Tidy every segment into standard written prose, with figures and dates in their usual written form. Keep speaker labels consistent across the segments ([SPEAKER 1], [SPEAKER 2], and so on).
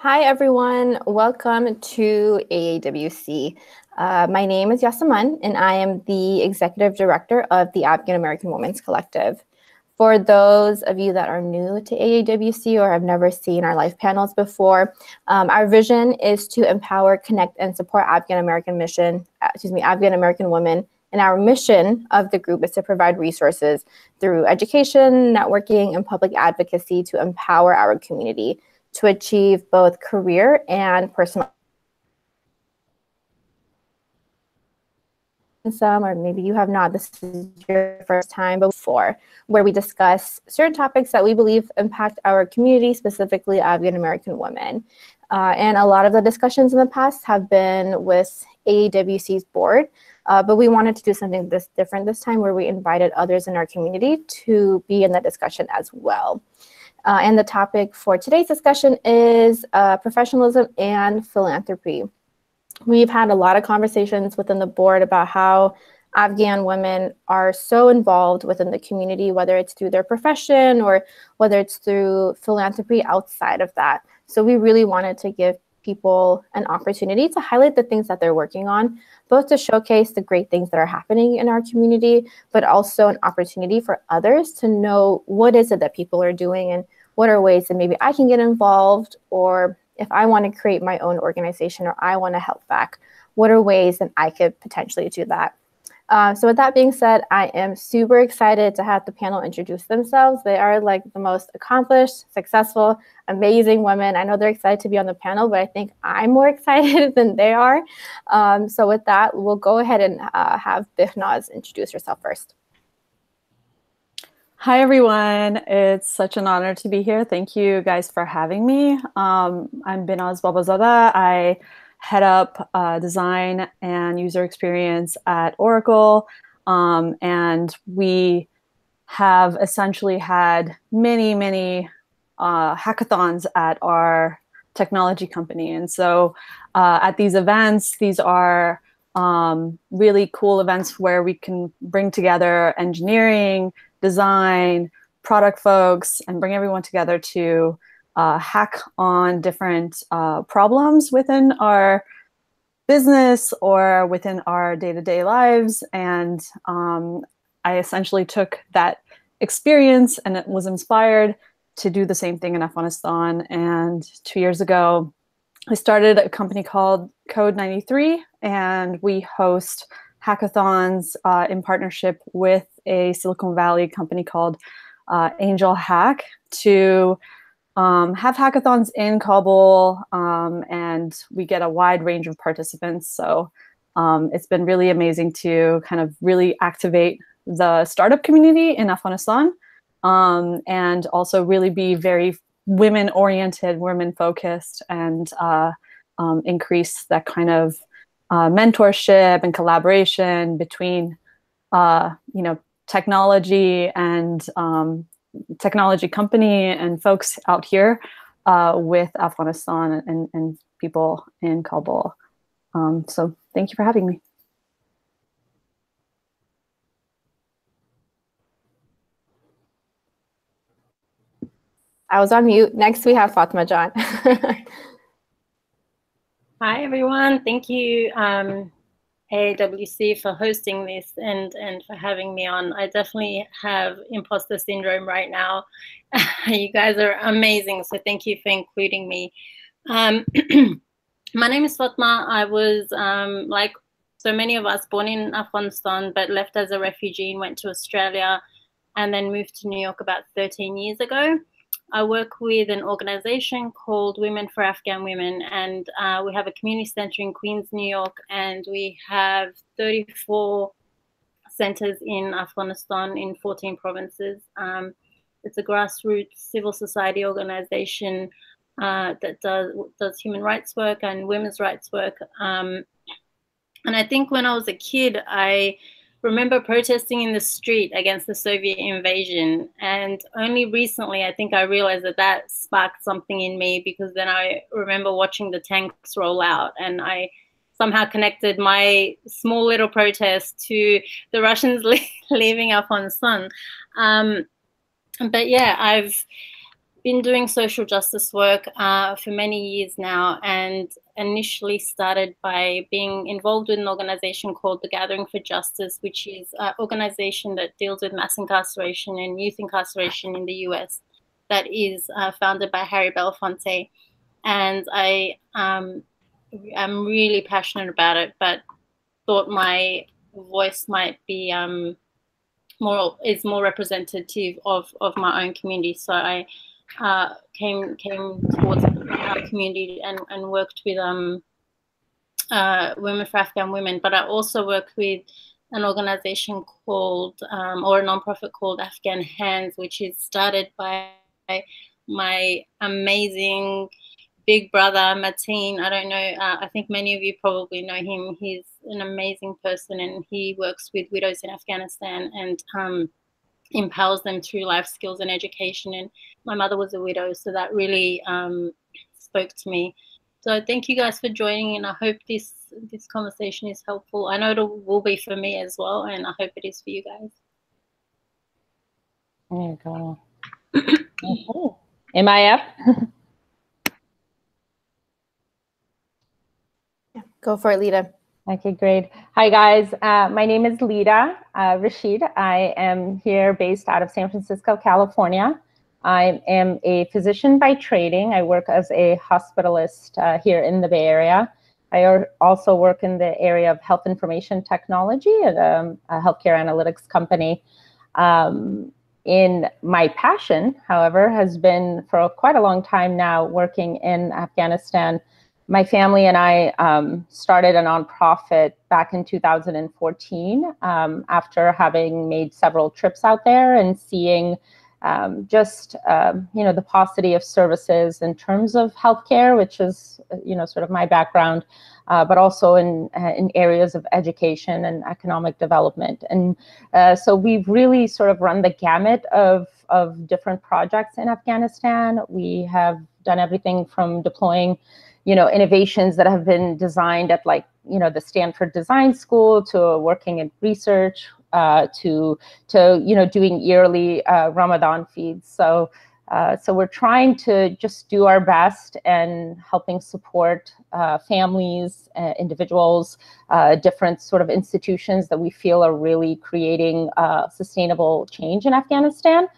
[SPEAKER 1] Hi, everyone. Welcome to AAWC. My name is Yasaman, and I am the Executive Director of the Afghan-American Women's Collective. For those of you that are new to AAWC or have never seen our live panels before, our vision is to empower, connect, and support Afghan-American women. And our mission of the group is to provide resources through education, networking, and public advocacy to empower our community to achieve both career and personal. Some, or maybe you have not, this is your first time before, where we discuss certain topics that we believe impact our community, specifically Afghan-American women. And a lot of the discussions in the past have been with AAWC's board, but we wanted to do something different this time, where we invited others in our community to be in the discussion as well. And the topic for today's discussion is professionalism and philanthropy. We've had a lot of conversations within the board about how Afghan women are so involved within the community, whether it's through their profession or whether it's through philanthropy outside of that. So we really wanted to give people an opportunity to highlight the things that they're working on, both to showcase the great things that are happening in our community, but also an opportunity for others to know what is it that people are doing and what are ways that maybe I can get involved, or if I want to create my own organization or I want to help back, what are ways that I could potentially do that? So with that being said, I am super excited to have the panel introduce themselves. They are like the most accomplished, successful, amazing women. I know they're excited to be on the panel, but I think I'm more excited than they are. So with that, we'll go ahead and have Behnaz introduce herself first.
[SPEAKER 2] Hi, everyone. It's such an honor to be here. Thank you guys for having me. I'm Behnaz Babazadeh. I head up design and user experience at Oracle. And we have essentially had many hackathons at our technology company. And so at these events, these are really cool events where we can bring together engineering, design, product folks, and bring everyone together to hack on different problems within our business or within our day-to-day lives. And I essentially took that experience and it was inspired to do the same thing in Afghanistan. And 2 years ago, I started a company called Code 93, and we host hackathons in partnership with a Silicon Valley company called Angel Hack to have hackathons in Kabul, and we get a wide range of participants. So it's been really amazing to kind of really activate the startup community in Afghanistan, and also really be very women-oriented, women-focused, and increase that kind of mentorship and collaboration between, technology and technology company and folks out here with Afghanistan and people in Kabul. So thank you for having me.
[SPEAKER 1] I was on mute. Next, we have Fatima John.
[SPEAKER 3] Hi, everyone. Thank you, AAWC, for hosting this and for having me on. I definitely have imposter syndrome right now. You guys are amazing, so thank you for including me. My name is Fatima. I was, like so many of us, born in Afghanistan, but left as a refugee and went to Australia and then moved to New York about 13 years ago. I work with an organization called Women for Afghan Women, and we have a community center in Queens, New York, and we have 34 centers in Afghanistan in 14 provinces. It's a grassroots civil society organization that does human rights work and women's rights work. And I think when I was a kid, I remember protesting in the street against the Soviet invasion. And only recently, I think I realized that sparked something in me, because then I remember watching the tanks roll out, and I somehow connected my small little protest to the Russians leaving Afghanistan. But yeah, I've been doing social justice work for many years now, and initially started by being involved with an organization called the Gathering for Justice, which is an organization that deals with mass incarceration and youth incarceration in the US, that is founded by Harry Belafonte. And I'm really passionate about it, but thought my voice might be more representative of my own community. So I came towards our community and worked with Women for Afghan Women, but I also work with an organization called, or a nonprofit called Afghan Hands, which is started by my amazing big brother, Mateen. I don't know, I think many of you probably know him. He's an amazing person, and he works with widows in Afghanistan and empowers them through life skills and education. And my mother was a widow, so that really spoke to me. So thank you guys for joining, and I hope this conversation is helpful. I know it will be for me as well, and I hope it is for you guys.
[SPEAKER 4] There you go. Okay. Am I up?
[SPEAKER 1] Go for it, Leeda.
[SPEAKER 4] Okay, great. Hi, guys. My name is Leeda Rashid. I am here based out of San Francisco, California. I am a physician by training. I work as a hospitalist here in the Bay Area. I also work in the area of health information technology at a healthcare analytics company. In my passion, however, has been for quite a long time now working in Afghanistan. My family and I started a nonprofit back in 2014 after having made several trips out there and seeing the paucity of services in terms of healthcare, which is sort of my background, but also in areas of education and economic development. And so we've really sort of run the gamut of different projects in Afghanistan. We have done everything from deploying innovations that have been designed at the Stanford Design School to working in research to doing yearly Ramadan feeds. So we're trying to just do our best and helping support families, individuals, different sort of institutions that we feel are really creating sustainable change in Afghanistan.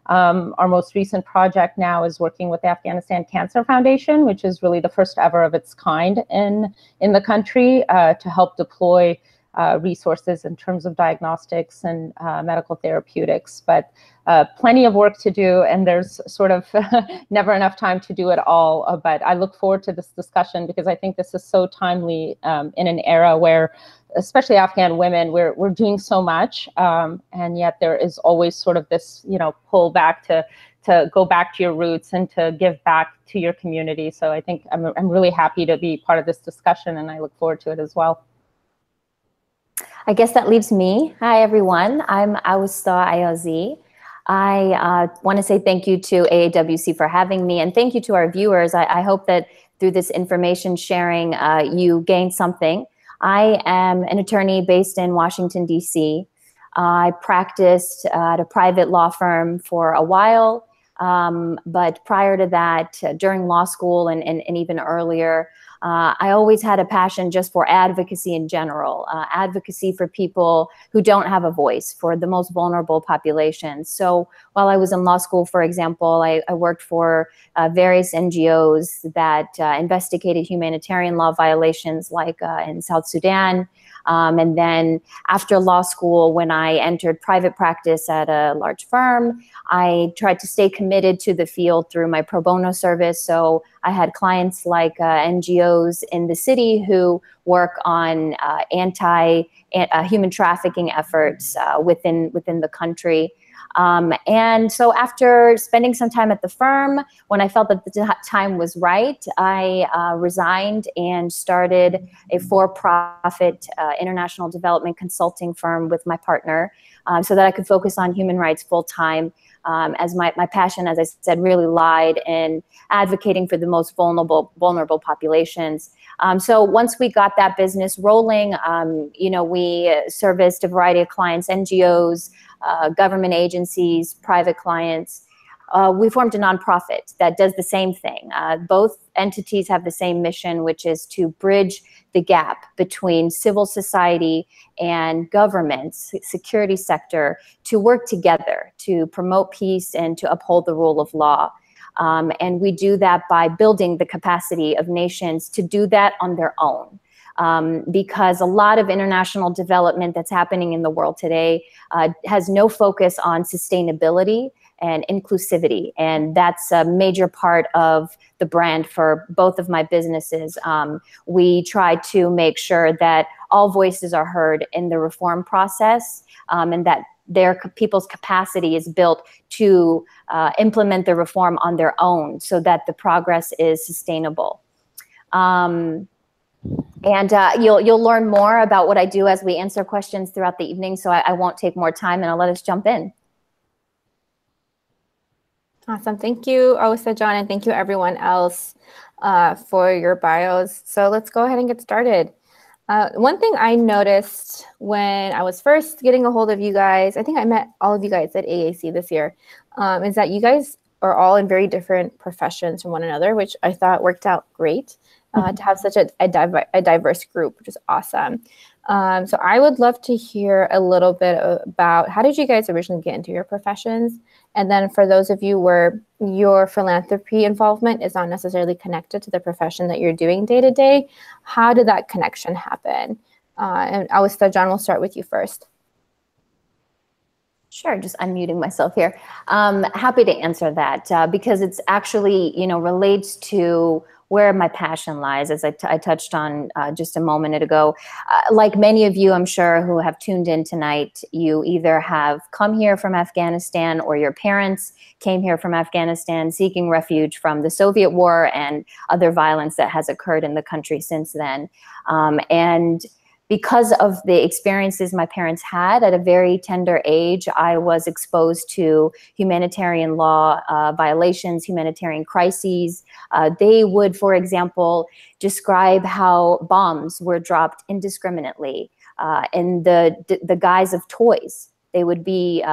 [SPEAKER 4] Our most recent project now is working with the Afghanistan Cancer Foundation, which is really the first ever of its kind in the country to help deploy resources in terms of diagnostics and medical therapeutics. But plenty of work to do, and there's sort of never enough time to do it all. But I look forward to this discussion because I think this is so timely in an era where, especially Afghan women, we're doing so much, and yet there is always sort of this, pull back to go back to your roots and to give back to your community. So I think I'm really happy to be part of this discussion, and I look forward to it as well.
[SPEAKER 5] I guess that leaves me. Hi, everyone. I'm Awista Ayazi. I want to say thank you to AAWC for having me, and thank you to our viewers. I hope that through this information sharing, you gain something. I am an attorney based in Washington, D.C. I practiced at a private law firm for a while, but prior to that, during law school and even earlier, I always had a passion just for advocacy in general, advocacy for people who don't have a voice, for the most vulnerable populations. So while I was in law school, for example, I worked for various NGOs that investigated humanitarian law violations, like in South Sudan. And then after law school, when I entered private practice at a large firm, I tried to stay committed to the field through my pro bono service. So I had clients like NGOs in the city who work on anti-human trafficking efforts within the country. And so after spending some time at the firm, when I felt that the time was right, I resigned and started a for-profit international development consulting firm with my partner so that I could focus on human rights full-time, as my passion, as I said, really lied in advocating for the most vulnerable populations. So once we got that business rolling, we serviced a variety of clients, NGOs, government agencies, private clients. we formed a nonprofit that does the same thing. Both entities have the same mission, which is to bridge the gap between civil society and governments, security sector, to work together to promote peace and to uphold the rule of law. And we do that by building the capacity of nations to do that on their own. Because a lot of international development that's happening in the world today has no focus on sustainability and inclusivity. And that's a major part of the brand for both of my businesses. We try to make sure that all voices are heard in the reform process, and that people's capacity is built to implement the reform on their own so that the progress is sustainable. And you'll learn more about what I do as we answer questions throughout the evening, so I won't take more time, and I'll let us jump in.
[SPEAKER 1] Awesome. Thank you, Awista, John, and thank you everyone else for your bios. So let's go ahead and get started. One thing I noticed when I was first getting a hold of you guys, I think I met all of you guys at AAC this year, is that you guys are all in very different professions from one another, which I thought worked out great. To have such a diverse group, which is awesome. So I would love to hear a little bit about how did you guys originally get into your professions? And then for those of you where your philanthropy involvement is not necessarily connected to the profession that you're doing day to day, how did that connection happen? And Awista, John, we'll start with you first.
[SPEAKER 5] Sure, just unmuting myself here. Happy to answer that because it's actually, relates to where my passion lies, as I touched on just a moment ago. Like many of you, I'm sure, who have tuned in tonight, you either have come here from Afghanistan or your parents came here from Afghanistan seeking refuge from the Soviet war and other violence that has occurred in the country since then. And because of the experiences my parents had at a very tender age, I was exposed to humanitarian law violations, humanitarian crises. They would, for example, describe how bombs were dropped indiscriminately in the guise of toys. They would be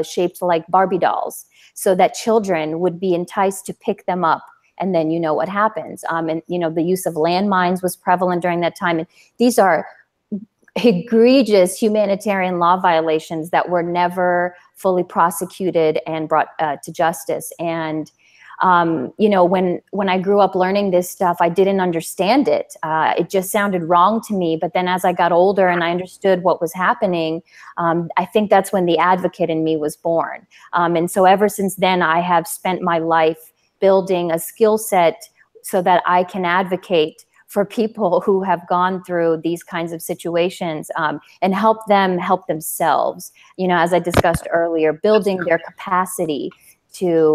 [SPEAKER 5] shaped like Barbie dolls so that children would be enticed to pick them up. And then you know what happens. And the use of landmines was prevalent during that time. And these are egregious humanitarian law violations that were never fully prosecuted and brought to justice. And when I grew up learning this stuff, I didn't understand it. It just sounded wrong to me. But then as I got older and I understood what was happening, I think that's when the advocate in me was born. And so ever since then, I have spent my life building a skill set so that I can advocate for people who have gone through these kinds of situations and help them help themselves. As I discussed earlier, building their capacity to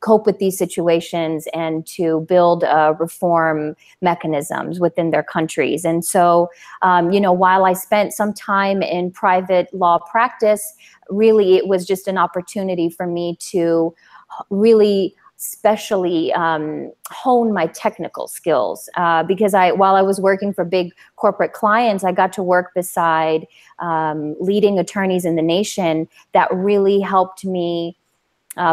[SPEAKER 5] cope with these situations and to build reform mechanisms within their countries. And so, while I spent some time in private law practice, really it was just an opportunity for me to really especially hone my technical skills because while I was working for big corporate clients, I got to work beside leading attorneys in the nation that really helped me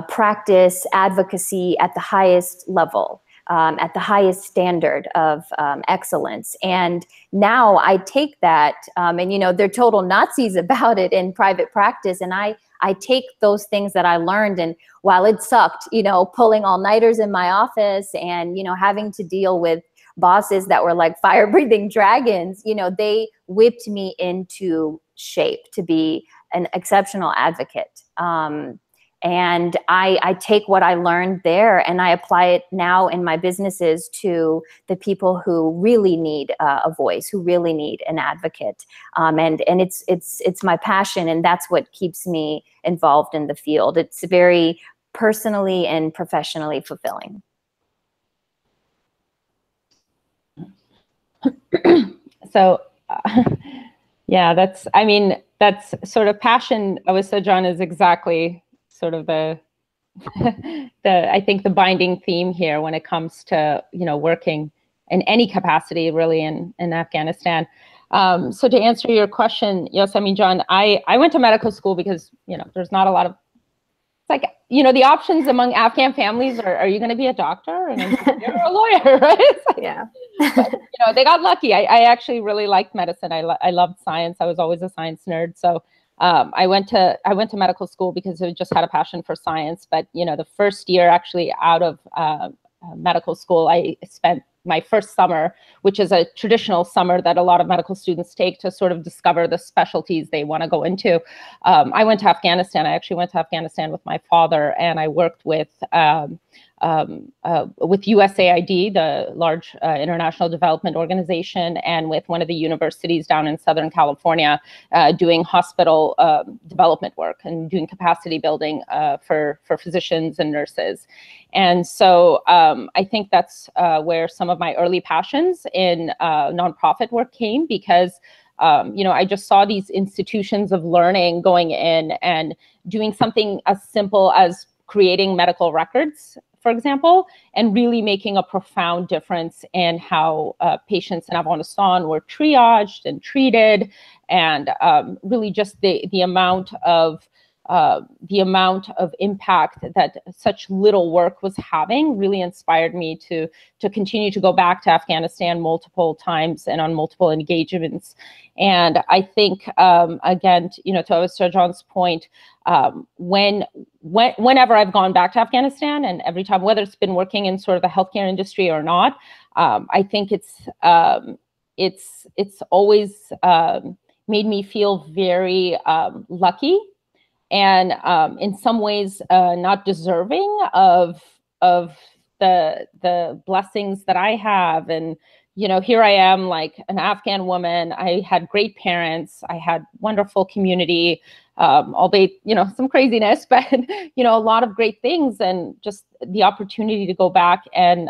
[SPEAKER 5] practice advocacy at the highest level, at the highest standard of excellence. And now I take that, and they're total Nazis about it in private practice, and I take those things that I learned, and while it sucked, pulling all-nighters in my office and, having to deal with bosses that were like fire-breathing dragons, they whipped me into shape to be an exceptional advocate. And I take what I learned there and I apply it now in my businesses to the people who really need a voice, who really need an advocate. And it's my passion, and that's what keeps me involved in the field. It's very personally and professionally fulfilling.
[SPEAKER 4] So, yeah, that's sort of passion. Awista, John, is exactly sort of I think the binding theme here when it comes to, working in any capacity really in Afghanistan. So to answer your question, yes, John, I went to medical school because, there's not a lot of like, you know, the options among Afghan families are you going to be a doctor, an engineer, or a lawyer, right? Like,
[SPEAKER 1] yeah.
[SPEAKER 4] But, you know, they got lucky. I actually really liked medicine. I loved science. I was always a science nerd. So I went to medical school because I just had a passion for science. But, you know, the first year actually out of medical school, I spent my first summer, which is a traditional summer that a lot of medical students take to sort of discover the specialties they want to go into. I went to Afghanistan. I actually went to Afghanistan with my father, and I worked with USAID, the large international development organization, and with one of the universities down in Southern California, doing hospital development work and doing capacity building for physicians and nurses. And so I think that's where some of my early passions in nonprofit work came, because you know, I just saw these institutions of learning going in and doing something as simple as creating medical records, for example, and really making a profound difference in how patients in Afghanistan were triaged and treated, and really just the amount of impact that such little work was having really inspired me to continue to go back to Afghanistan multiple times and on multiple engagements. And I think, again, you know, to Awista John's point, whenever I've gone back to Afghanistan, and every time, whether it's been working in sort of the healthcare industry or not, I think it's always made me feel very lucky, and in some ways not deserving of the blessings that I have. And you know, here I am, like an Afghan woman. I had great parents. I had wonderful community, albeit, you know, some craziness, but, you know, a lot of great things. And just the opportunity to go back and,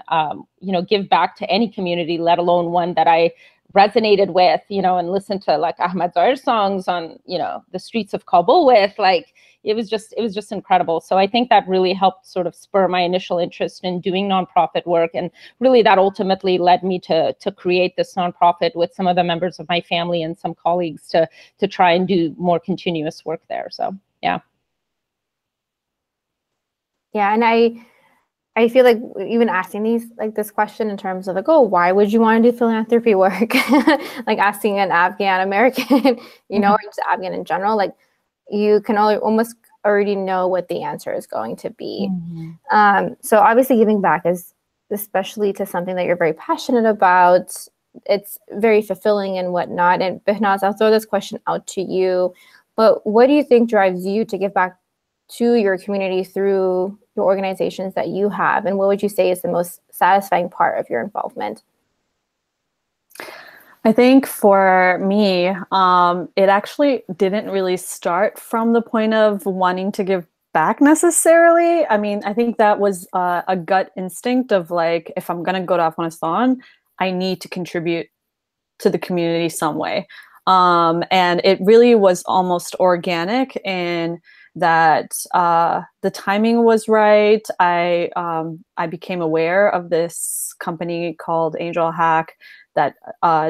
[SPEAKER 4] you know, give back to any community, let alone one that I resonated with, you know, and listen to like Ahmad Zahir songs on, you know, the streets of Kabul with, like, it was just incredible. So I think that really helped sort of spur my initial interest in doing nonprofit work. And really that ultimately led me to create this nonprofit with some of the members of my family and some colleagues to try and do more continuous work there. So, yeah.
[SPEAKER 1] Yeah, and I feel like even asking this question in terms of like, oh, why would you want to do philanthropy work? Like asking an Afghan-American, you know, or just Afghan in general, like you can almost already know what the answer is going to be. So obviously giving back is, especially to something that you're very passionate about, it's very fulfilling and whatnot. And Behnaz, I'll throw this question out to you, but what do you think drives you to give back to your community through your organizations that you have? And what would you say is the most satisfying part of your involvement?
[SPEAKER 2] I think for me, it actually didn't really start from the point of wanting to give back necessarily. I mean, I think that was a gut instinct of like, if I'm going to go to Afghanistan, I need to contribute to the community some way. And it really was almost organic in that the timing was right. I became aware of this company called Angel Hack that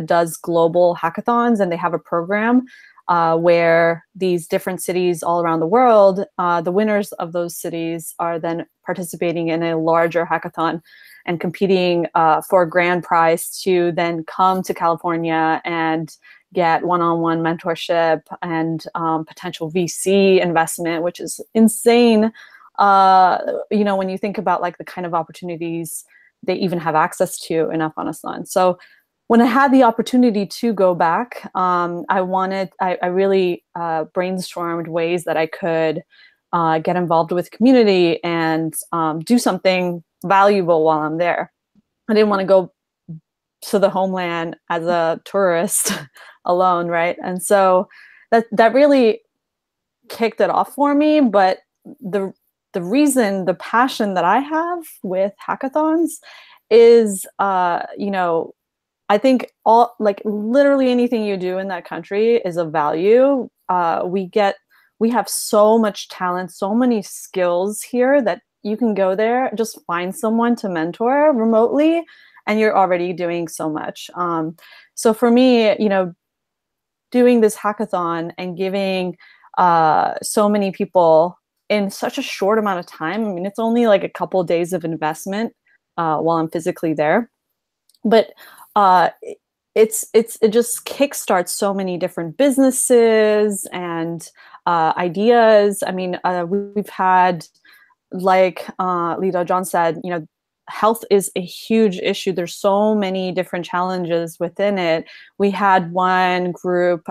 [SPEAKER 2] does global hackathons, and they have a program where these different cities all around the world, the winners of those cities are then participating in a larger hackathon and competing for a grand prize to then come to California and get one-on-one mentorship and potential VC investment, which is insane. You know, when you think about like the kind of opportunities they even have access to in Afghanistan. So when I had the opportunity to go back, I really brainstormed ways that I could get involved with community and do something valuable while I'm there. I didn't want to go to the homeland as a tourist alone, right? And so that really kicked it off for me. But the reason, the passion that I have with hackathons is, you know, I think literally anything you do in that country is of value. We have so much talent, so many skills here that you can go there, just find someone to mentor remotely, and you're already doing so much. So for me, you know, doing this hackathon and giving so many people in such a short amount of time. I mean, it's only like a couple of days of investment while I'm physically there, but it just kickstarts so many different businesses and ideas. I mean, we've had, like Leeda, John said, you know, health is a huge issue. There's so many different challenges within it. We had one group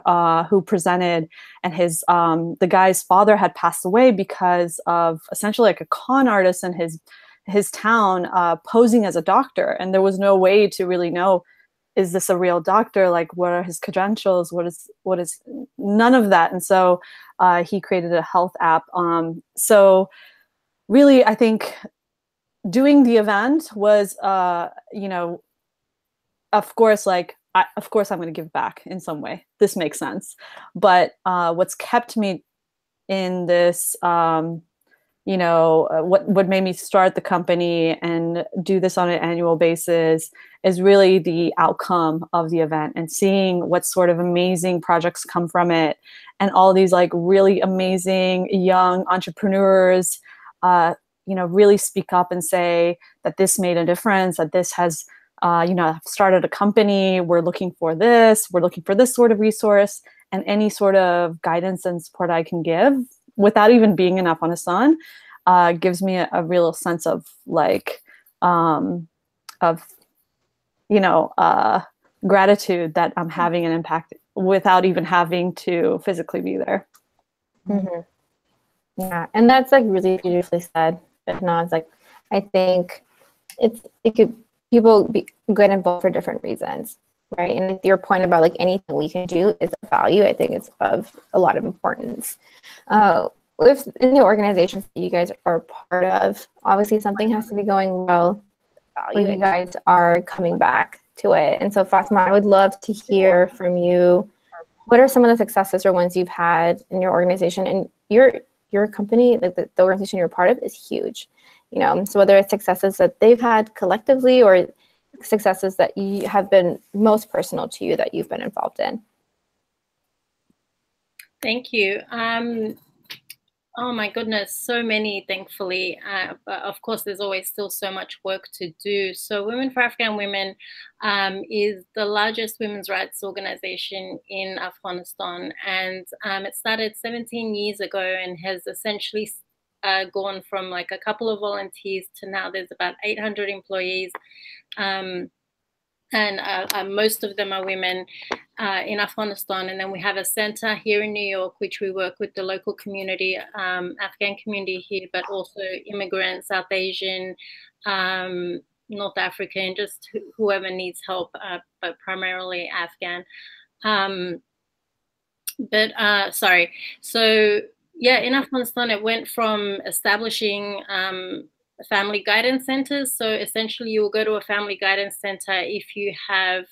[SPEAKER 2] who presented, and the guy's father had passed away because of essentially like a con artist in his town posing as a doctor, and there was no way to really know, is this a real doctor? Like, what are his credentials? What is none of that? And so he created a health app. So really, I think doing the event was, you know, of course, like, of course I'm going to give back in some way. This makes sense. But what's kept me in this, you know, what made me start the company and do this on an annual basis is really the outcome of the event and seeing what sort of amazing projects come from it, and all these like really amazing young entrepreneurs, you know, really speak up and say that this made a difference, that this has, you know, started a company, we're looking for this sort of resource, and any sort of guidance and support I can give without even being in Afghanistan gives me a real sense of like, you know, gratitude that I'm having an impact without even having to physically be there.
[SPEAKER 1] Mm-hmm. Yeah, and that's like really beautifully said. Behnaz, like, I think people get involved for different reasons, right? And your point about like anything we can do is a value, I think it's of a lot of importance. If in the organizations that you guys are part of, obviously something has to be going well. You guys are coming back to it, and so Fatima, I would love to hear from you. What are some of the successes or ones you've had in your organization? And your company, like the organization you're part of, is huge, you know. So whether it's successes that they've had collectively or successes that you have been most personal to you that you've been involved in.
[SPEAKER 3] Thank you. Oh my goodness, so many, thankfully. But of course, there's always still so much work to do. So Women for Afghan Women is the largest women's rights organization in Afghanistan. And it started 17 years ago and has essentially gone from like a couple of volunteers to now there's about 800 employees. And most of them are women in Afghanistan. And then we have a center here in New York, which we work with the local community, Afghan community here, but also immigrants, South Asian, North African, just whoever needs help, but primarily Afghan. So yeah, in Afghanistan, it went from establishing family guidance centers. So essentially you will go to a family guidance center if you have,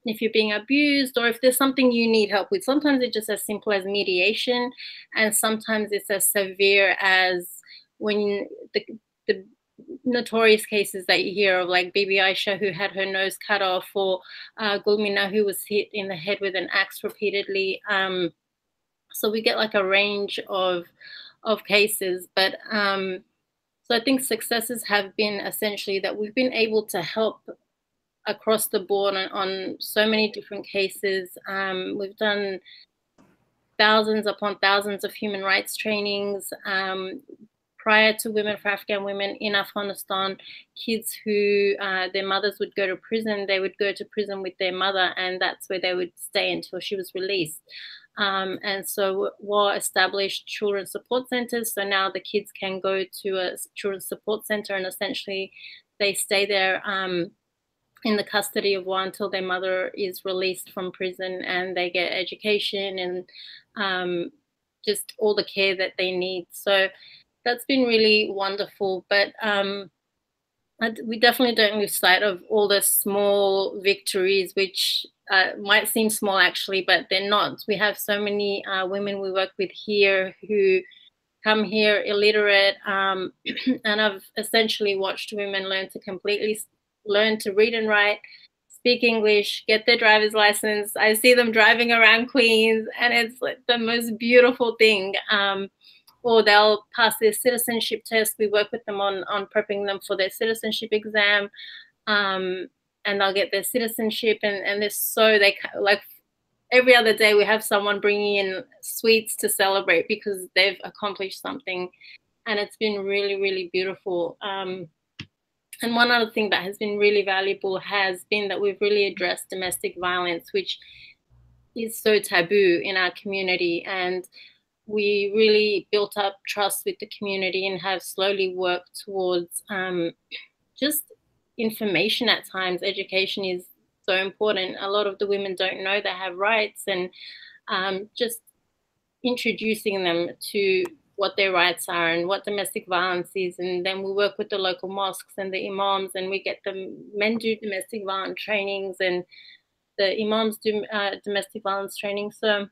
[SPEAKER 3] if you're being abused or if there's something you need help with. Sometimes it's just as simple as mediation, and sometimes it's as severe as when the notorious cases that you hear of, like Bibi Aisha, who had her nose cut off, or Gulmina, who was hit in the head with an axe repeatedly. So we get like a range of cases, but so I think successes have been essentially that we've been able to help across the board on so many different cases. We've done thousands upon thousands of human rights trainings. Prior to Women for Afghan Women in Afghanistan, kids who their mothers would go to prison, they would go to prison with their mother, and that's where they would stay until she was released. And so WAR established children's support centers. So now the kids can go to a children's support center and essentially they stay there in the custody of WAR until their mother is released from prison, and they get education and just all the care that they need. So that's been really wonderful. But we definitely don't lose sight of all the small victories, which might seem small actually, but they're not. We have so many women we work with here who come here illiterate, and I've essentially watched women learn to read and write, speak English, get their driver's license. I see them driving around Queens, and it's like the most beautiful thing. or they'll pass their citizenship test. We work with them on prepping them for their citizenship exam, and they'll get their citizenship, and they're so, they like, every other day we have someone bringing in sweets to celebrate because they've accomplished something, and it's been really, really beautiful. And one other thing that has been really valuable has been that we've really addressed domestic violence, which is so taboo in our community. And we really built up trust with the community and have slowly worked towards just information at times. Education is so important. A lot of the women don't know they have rights, and just introducing them to what their rights are and what domestic violence is. And then we work with the local mosques and the imams, and we get the men do domestic violence trainings and the imams do domestic violence training. So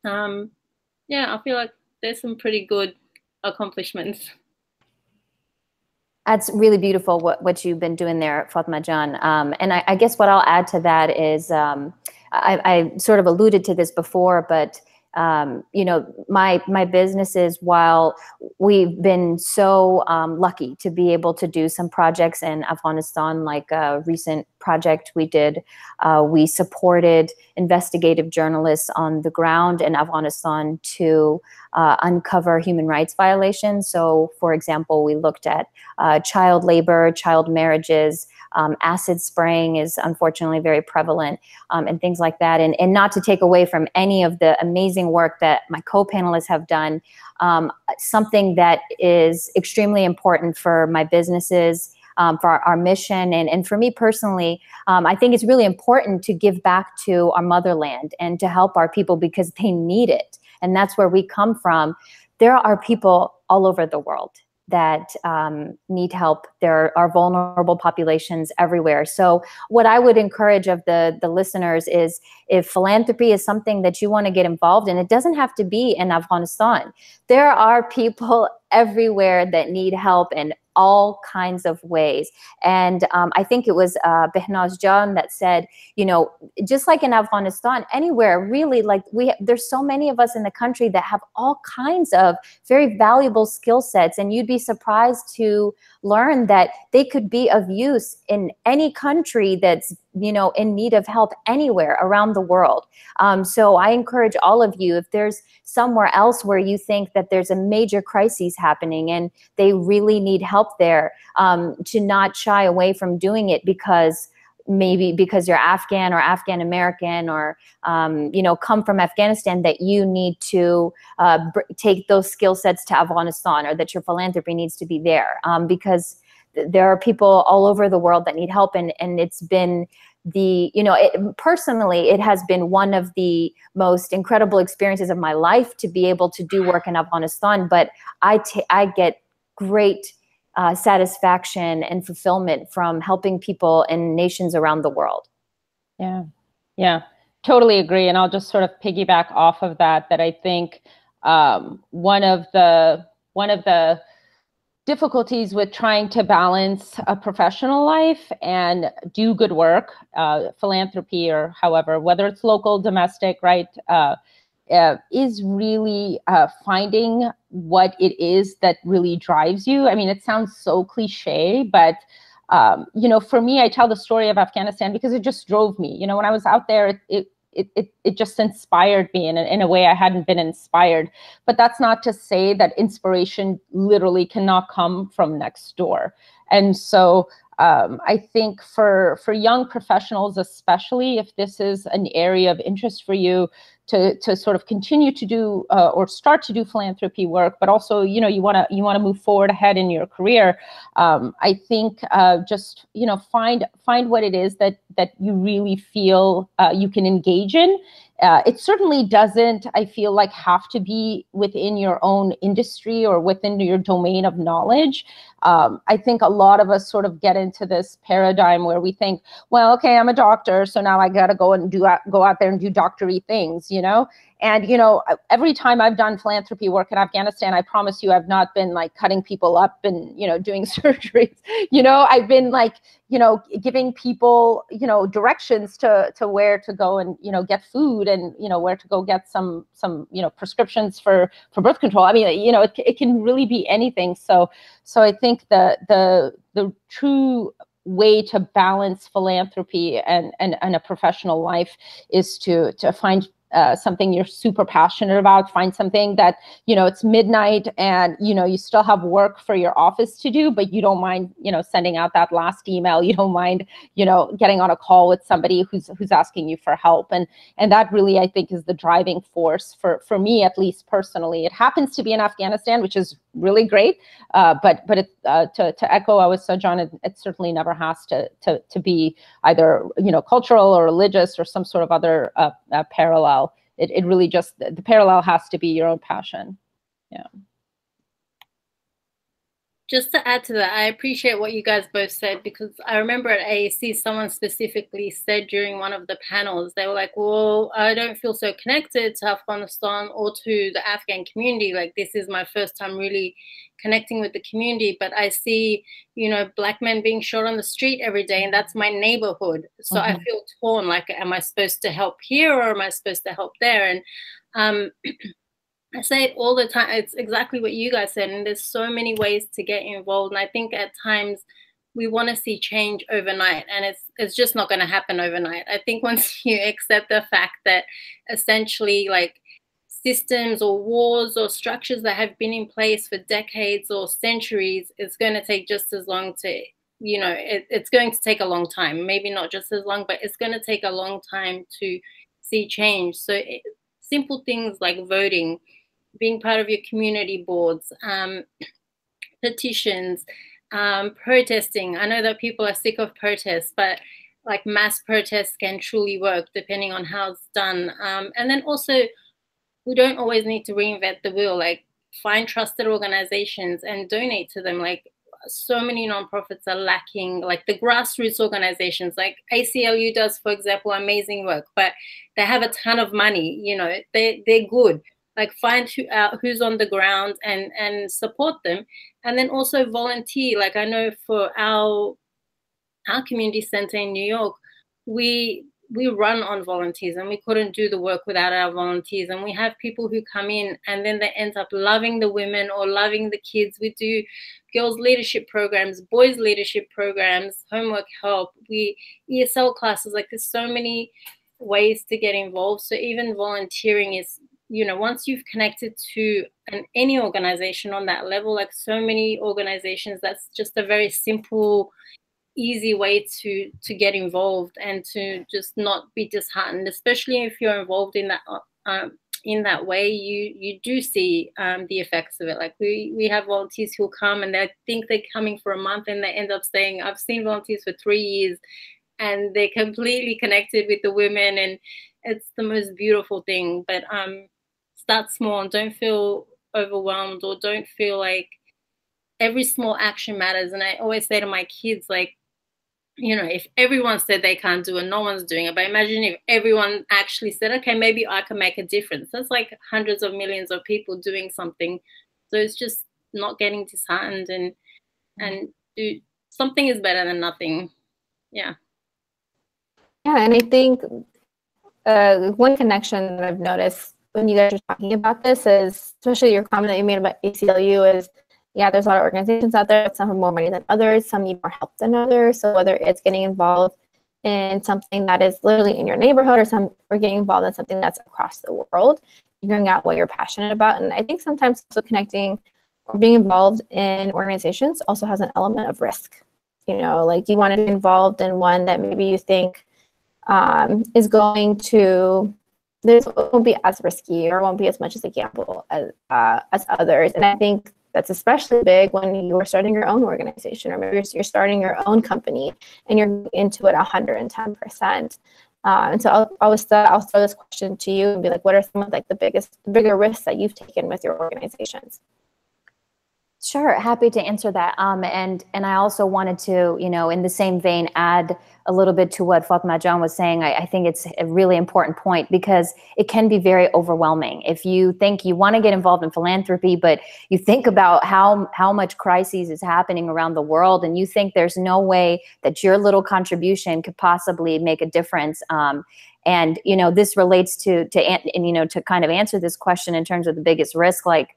[SPEAKER 3] yeah, I feel like there's some pretty good accomplishments.
[SPEAKER 5] That's really beautiful what you've been doing there, Fatima Jan. And I guess what I'll add to that is, I sort of alluded to this before, but you know, my businesses, while we've been so lucky to be able to do some projects in Afghanistan, like a recent project we did, we supported investigative journalists on the ground in Afghanistan to uncover human rights violations. So, for example, we looked at child labor, child marriages, acid spraying is unfortunately very prevalent, and things like that. And not to take away from any of the amazing work that my co-panelists have done, something that is extremely important for my businesses, for our mission, and for me personally, I think it's really important to give back to our motherland and to help our people because they need it. And that's where we come from. There are people all over the world that need help. There are vulnerable populations everywhere. So what I would encourage of the listeners is, if philanthropy is something that you want to get involved in, it doesn't have to be in Afghanistan. There are people everywhere that need help in all kinds of ways. And I think it was Behnaz Jan that said, you know, just like in Afghanistan, anywhere really, like there's so many of us in the country that have all kinds of very valuable skill sets, and you'd be surprised to learn that they could be of use in any country that's, you know, in need of help anywhere around the world. So I encourage all of you, if there's somewhere else where you think that there's a major crisis happening and they really need help there, to not shy away from doing it because maybe because you're Afghan or Afghan-American or, you know, come from Afghanistan, that you need to take those skill sets to Afghanistan, or that your philanthropy needs to be there, because there are people all over the world that need help. And it's been the, you know, personally, it has been one of the most incredible experiences of my life to be able to do work in Afghanistan. But I get great satisfaction and fulfillment from helping people in nations around the world.
[SPEAKER 4] Yeah, yeah, totally agree. And I'll just sort of piggyback off of that I think one of the difficulties with trying to balance a professional life and do good work, philanthropy, or however, whether it's local, domestic, right, is really finding what it is that really drives you. I mean, it sounds so cliche, but you know, for me, I tell the story of Afghanistan because it just drove me. You know, when I was out there, it just inspired me in a way I hadn't been inspired. But that's not to say that inspiration literally cannot come from next door. And so I think for young professionals, especially if this is an area of interest for you, to sort of continue to do or start to do philanthropy work, but also, you know, you want to move forward ahead in your career. I think just, you know, find what it is that you really feel you can engage in. It certainly doesn't, I feel like, have to be within your own industry or within your domain of knowledge. I think a lot of us sort of get into this paradigm where we think, well, okay, I'm a doctor, so now I got to go out there and do doctory things, you know? And, you know, every time I've done philanthropy work in Afghanistan, I promise you I've not been like cutting people up and, you know, doing surgeries. You know, I've been like, you know, giving people, you know, directions to where to go and, you know, get food, and, you know, where to go get some, you know, prescriptions for birth control. I mean, you know, it can really be anything. So I think the true way to balance philanthropy and a professional life is to find something you're super passionate about. Find something that, you know, it's midnight and, you know, you still have work for your office to do, but you don't mind, you know, sending out that last email. You don't mind, you know, getting on a call with somebody who's asking you for help. And that really, I think, is the driving force for me, at least personally. It happens to be in Afghanistan, which is really great. But it, to echo Awista, John, it certainly never has to be either, you know, cultural or religious or some sort of other parallel. It really just, the parallel has to be your own passion. Yeah.
[SPEAKER 3] Just to add to that, I appreciate what you guys both said, because I remember at AAC, someone specifically said during one of the panels, they were like, well, I don't feel so connected to Afghanistan or to the Afghan community. Like, this is my first time really connecting with the community, but I see, you know, Black men being shot on the street every day, and that's my neighborhood. So I feel torn, like, am I supposed to help here or am I supposed to help there? And I say it all the time. It's exactly what you guys said. And there's so many ways to get involved. And I think at times we want to see change overnight, and it's just not going to happen overnight. I think once you accept the fact that essentially, like, systems or wars or structures that have been in place for decades or centuries, it's going to take just as long to, you know, it's going to take a long time. Maybe not just as long, but it's going to take a long time to see change. So simple things like voting, being part of your community boards, petitions, protesting. I know that people are sick of protests, but like mass protests can truly work depending on how it's done. And then also, we don't always need to reinvent the wheel. Like, find trusted organizations and donate to them. Like, so many nonprofits are lacking, like the grassroots organizations, like ACLU does, for example, amazing work, but they have a ton of money. You know, they're good. Like, find who's on the ground and support them. And then also volunteer. Like, I know for our community center in New York, we run on volunteers, and we couldn't do the work without our volunteers. And we have people who come in and then they end up loving the women or loving the kids. We do girls leadership programs, boys leadership programs, homework help, we ESL classes. Like, there's so many ways to get involved. So even volunteering is, you know, once you've connected to any organization on that level, like so many organizations, that's just a very simple, easy way to get involved and to just not be disheartened, especially if you're involved in that way. You do see the effects of it. Like, we have volunteers who come and they think they're coming for a month and they end up staying. I've seen volunteers for 3 years and they're completely connected with the women, and it's the most beautiful thing. But start small and don't feel overwhelmed, or don't feel like every small action matters. And I always say to my kids, like, you know, if everyone said they can't do it, no one's doing it. But imagine if everyone actually said, okay, maybe I can make a difference. That's like hundreds of millions of people doing something. So it's just not getting disheartened and do something is better than nothing. Yeah.
[SPEAKER 1] Yeah, and I think one connection that I've noticed when you guys are talking about this is, especially your comment that you made about ACLU, is, yeah, there's a lot of organizations out there. Some have more money than others. Some need more help than others. So whether it's getting involved in something that is literally in your neighborhood, or getting involved in something that's across the world, figuring out what you're passionate about. And I think sometimes also connecting or being involved in organizations also has an element of risk. You know, like, you want to be involved in one that maybe you think is going to, this won't be as risky or won't be as much as a gamble as others. And I think that's especially big when you're starting your own organization, or maybe you're starting your own company and you're into it 110%. And so I'll throw this question to you and be like, what are some of like the bigger risks that you've taken with your organizations?
[SPEAKER 5] Sure, happy to answer that. And I also wanted to, in the same vein, add a little bit to what Fatima John was saying. I think it's a really important point because it can be very overwhelming. If you think you want to get involved in philanthropy, but you think about how much crises is happening around the world, and you think there's no way that your little contribution could possibly make a difference. And this relates to kind of answer this question in terms of the biggest risk. Like,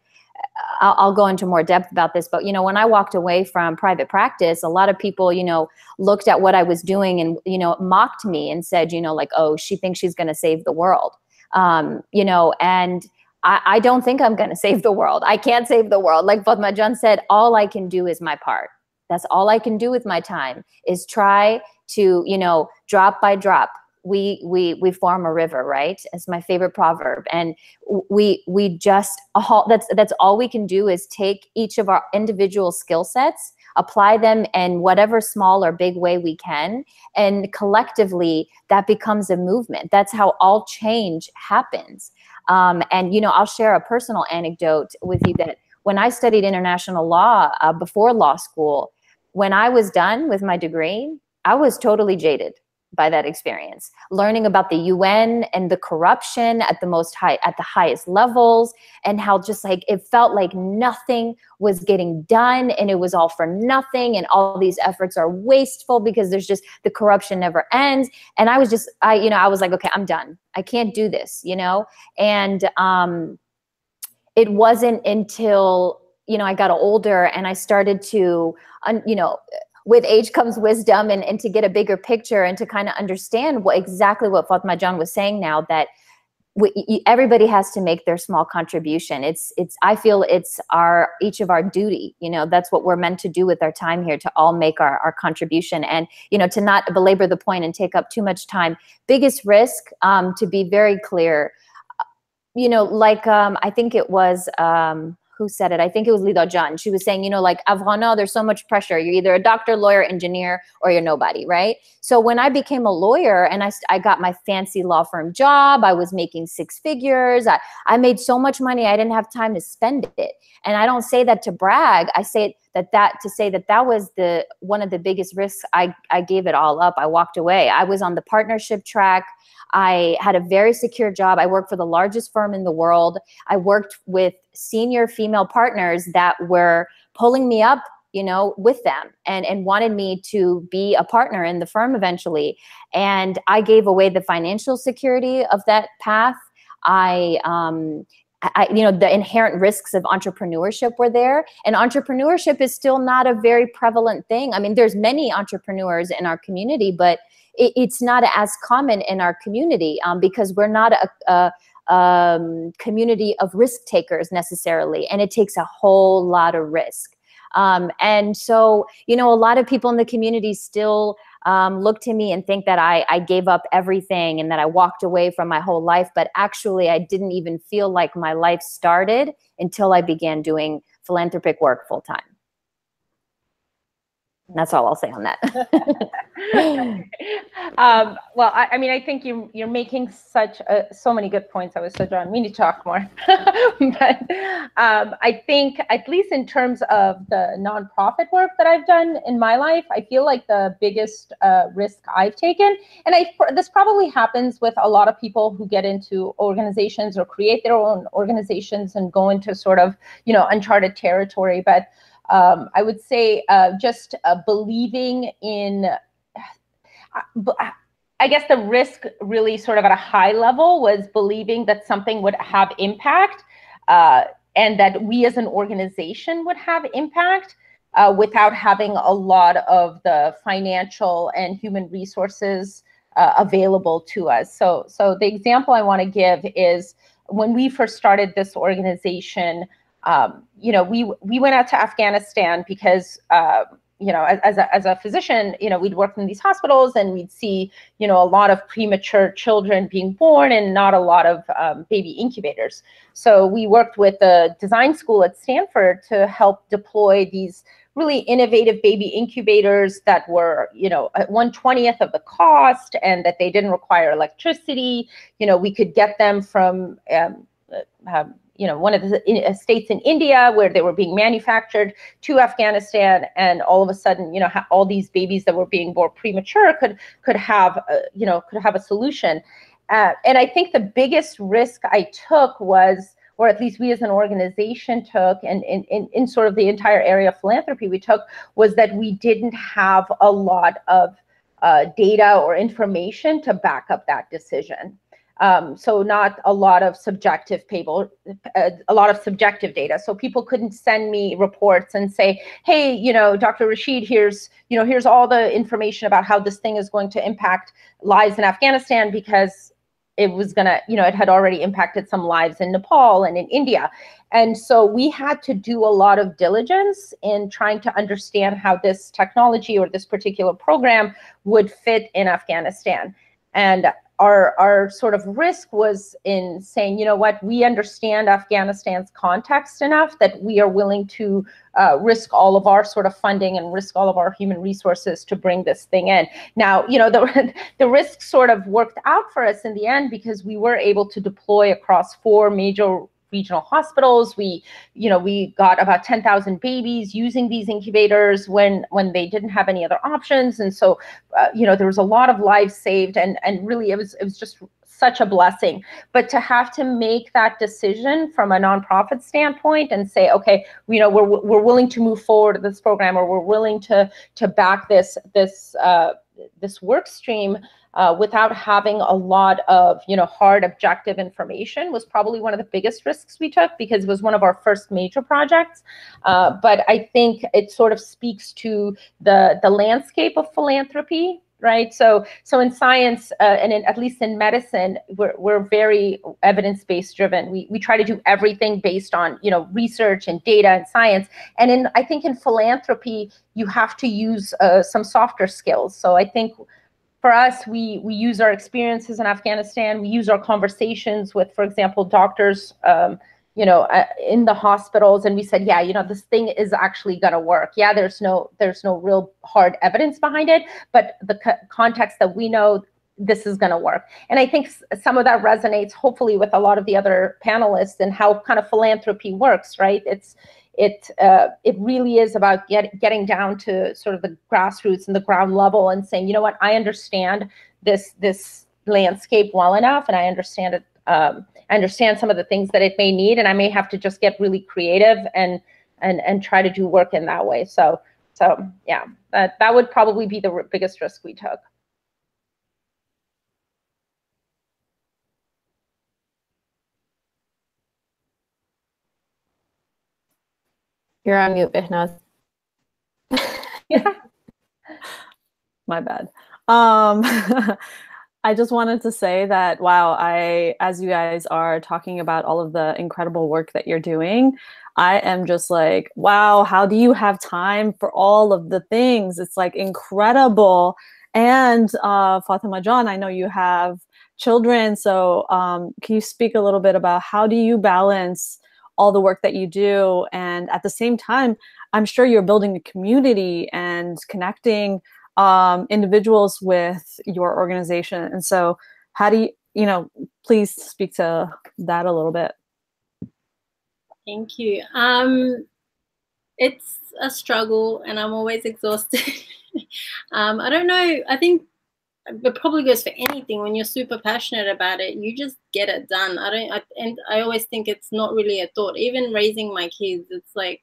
[SPEAKER 5] I'll go into more depth about this, but when I walked away from private practice, a lot of people, looked at what I was doing and, mocked me and said, like, oh, she thinks she's going to save the world. And I don't think I'm going to save the world. I can't save the world. Like Fatima John said, all I can do is my part. That's all I can do with my time, is try to, drop by drop, we form a river, right? It's my favorite proverb. And we just that's all we can do, is take each of our individual skill sets, apply them in whatever small or big way we can, and collectively that becomes a movement. That's how all change happens. And I'll share a personal anecdote with you that when I studied international law before law school, when I was done with my degree, I was totally jaded by that experience, learning about the UN and the corruption at the highest levels, and how just like it felt like nothing was getting done and it was all for nothing, and all these efforts are wasteful because there's just, the corruption never ends. And I was just, I was like, okay, I'm done. I can't do this, And it wasn't until I got older and I started to, with age comes wisdom, and to get a bigger picture and to kind of understand exactly what Fatima John was saying now, that everybody has to make their small contribution. I feel it's each of our duty. That's what we're meant to do with our time here, to all make our contribution. And, to not belabor the point and take up too much time. Biggest risk, to be very clear, I think it was, who said it? I think it was Leeda John. She was saying, like, Afghan, there's so much pressure. You're either a doctor, lawyer, engineer, or you're nobody, right? So when I became a lawyer and I got my fancy law firm job, I was making 6 figures. I made so much money, I didn't have time to spend it. And I don't say that to brag. I say that was one of the biggest risks. I gave it all up. I walked away. I was on the partnership track. I had a very secure job. I worked for the largest firm in the world. I worked with senior female partners that were pulling me up, with them and wanted me to be a partner in the firm eventually. And I gave away the financial security of that path. The inherent risks of entrepreneurship were there. And entrepreneurship is still not a very prevalent thing. I mean, there's many entrepreneurs in our community, but it's not as common in our community because we're not a community of risk takers necessarily. And it takes a whole lot of risk. And so, a lot of people in the community still look to me and think that I gave up everything and that I walked away from my whole life. But actually, I didn't even feel like my life started until I began doing philanthropic work full time. That's all I'll say on that.
[SPEAKER 4] Well, I mean, I think you're making so many good points. I was so drawn. We need to talk more. But I think, at least in terms of the nonprofit work that I've done in my life, I feel like the biggest risk I've taken, and this probably happens with a lot of people who get into organizations or create their own organizations and go into sort of, uncharted territory. But I would say just believing in, I guess the risk really sort of at a high level was believing that something would have impact and that we as an organization would have impact without having a lot of the financial and human resources available to us. So the example I want to give is when we first started this organization, we went out to Afghanistan because, as a physician, we'd work in these hospitals and we'd see, a lot of premature children being born and not a lot of baby incubators. So we worked with the design school at Stanford to help deploy these really innovative baby incubators that were, at 1/20th of the cost, and that they didn't require electricity. We could get them from one of the states in India where they were being manufactured to Afghanistan, and all of a sudden, all these babies that were being born premature could have a solution. And I think the biggest risk I took was, or at least we as an organization took, and in sort of the entire area of philanthropy we took, was that we didn't have a lot of data or information to back up that decision. So not a lot of subjective a lot of subjective data. So people couldn't send me reports and say, hey, Dr. Rashid, here's all the information about how this thing is going to impact lives in Afghanistan, because it was gonna, it had already impacted some lives in Nepal and in India. And so we had to do a lot of diligence in trying to understand how this technology or this particular program would fit in Afghanistan. And our sort of risk was in saying, what, we understand Afghanistan's context enough that we are willing to risk all of our sort of funding and risk all of our human resources to bring this thing in. Now, the risk sort of worked out for us in the end, because we were able to deploy across 4 major regional hospitals. We got about 10,000 babies using these incubators when they didn't have any other options. And so, there was a lot of lives saved, and really it was just such a blessing. But to have to make that decision from a nonprofit standpoint and say, okay, we're willing to move forward with this program, or we're willing to back this work stream, without having a lot of hard objective information, was probably one of the biggest risks we took, because it was one of our first major projects. But I think it sort of speaks to the landscape of philanthropy, right? So in science, and at least in medicine, we're very evidence-based driven. We try to do everything based on research and data and science. And I think in philanthropy, you have to use some softer skills. So I think for us, we use our experiences in Afghanistan. We use our conversations with, for example, doctors, in the hospitals, and we said, yeah, this thing is actually going to work. Yeah, there's no real hard evidence behind it, but the context that we know, this is going to work. And I think some of that resonates, hopefully, with a lot of the other panelists and how kind of philanthropy works, right? It really is about getting down to sort of the grassroots and the ground level and saying, what, I understand this landscape well enough, and I understand it. I understand some of the things that it may need, and I may have to just get really creative and try to do work in that way. So yeah, that would probably be the biggest risk we took.
[SPEAKER 1] You're on mute, Behnaz.
[SPEAKER 2] Yeah. My bad. I just wanted to say that, wow, as you guys are talking about all of the incredible work that you're doing, I am just like, wow, how do you have time for all of the things? It's like incredible. And Fatima John, I know you have children. So can you speak a little bit about how do you balance all the work that you do? And at the same time, I'm sure you're building a community and connecting individuals with your organization. And so how do you, please speak to that a little bit.
[SPEAKER 3] Thank you. It's a struggle, and I'm always exhausted. I don't know. I think it probably goes for anything. When you're super passionate about it, you just get it done. And I always think it's not really a thought. Even raising my kids, it's like,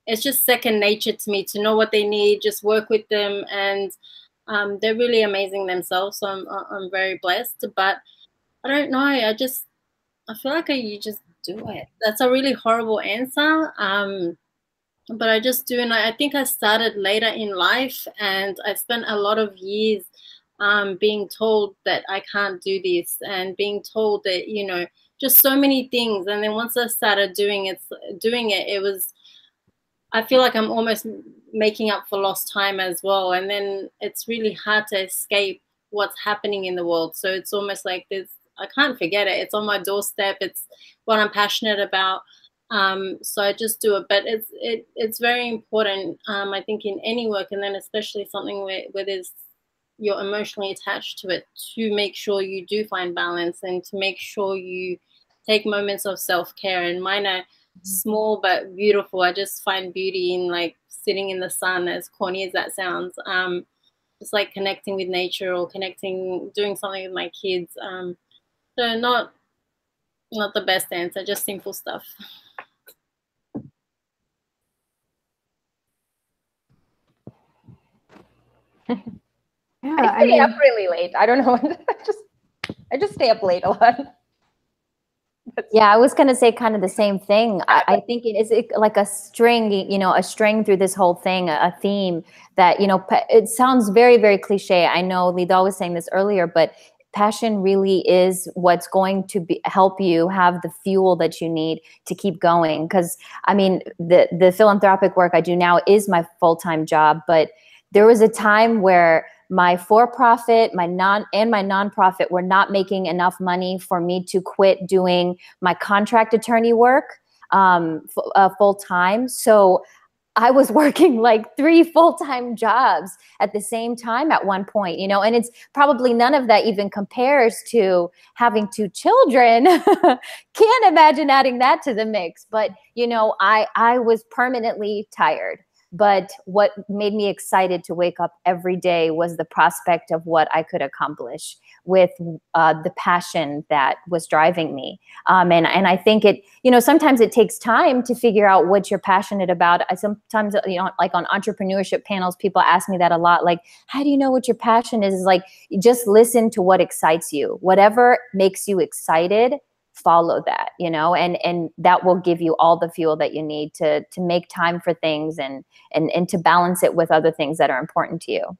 [SPEAKER 3] it's just second nature to me to know what they need, just work with them, and they're really amazing themselves. So I'm very blessed. But I don't know. I feel like you just do it. That's a really horrible answer. But I just do, and I think I started later in life, and I spent a lot of years being told that I can't do this, and being told that just so many things. And then once I started doing it, it was. I feel like I'm almost making up for lost time as well. And then it's really hard to escape what's happening in the world. So it's almost like I can't forget it. It's on my doorstep. It's what I'm passionate about. So I just do it. But it's very important, I think, in any work, and then especially something where you're emotionally attached to it, to make sure you do find balance, and to make sure you take moments of self-care, and mine are small but beautiful. I just find beauty in like sitting in the sun, as corny as that sounds. Just like connecting with nature or doing something with my kids. So not the best answer, just simple stuff.
[SPEAKER 4] Yeah, I stay up really late. I don't know. I just stay up late a lot.
[SPEAKER 5] Yeah, I was going to say kind of the same thing. I think it is like a string, you know, a string through this whole thing, a theme that, you know, it sounds very, very cliche. I know Leeda was saying this earlier, but passion really is what's going to help you have the fuel that you need to keep going. Because, I mean, the philanthropic work I do now is my full-time job, but there was a time where my for-profit, my nonprofit were not making enough money for me to quit doing my contract attorney work full time. So I was working like 3 full-time jobs at the same time at one point, you know, and it's probably none of that even compares to having 2 children. Can't imagine adding that to the mix. But, you know, I was permanently tired. But what made me excited to wake up every day was the prospect of what I could accomplish with the passion that was driving me. And I think it, you know, sometimes it takes time to figure out what you're passionate about. Sometimes, you know, like on entrepreneurship panels, people ask me that a lot. Like, how do you know what your passion is? Like, just listen to what excites you. Whatever makes you excited, follow that, you know, and that will give you all the fuel that you need to make time for things and to balance it with other things that are important to you.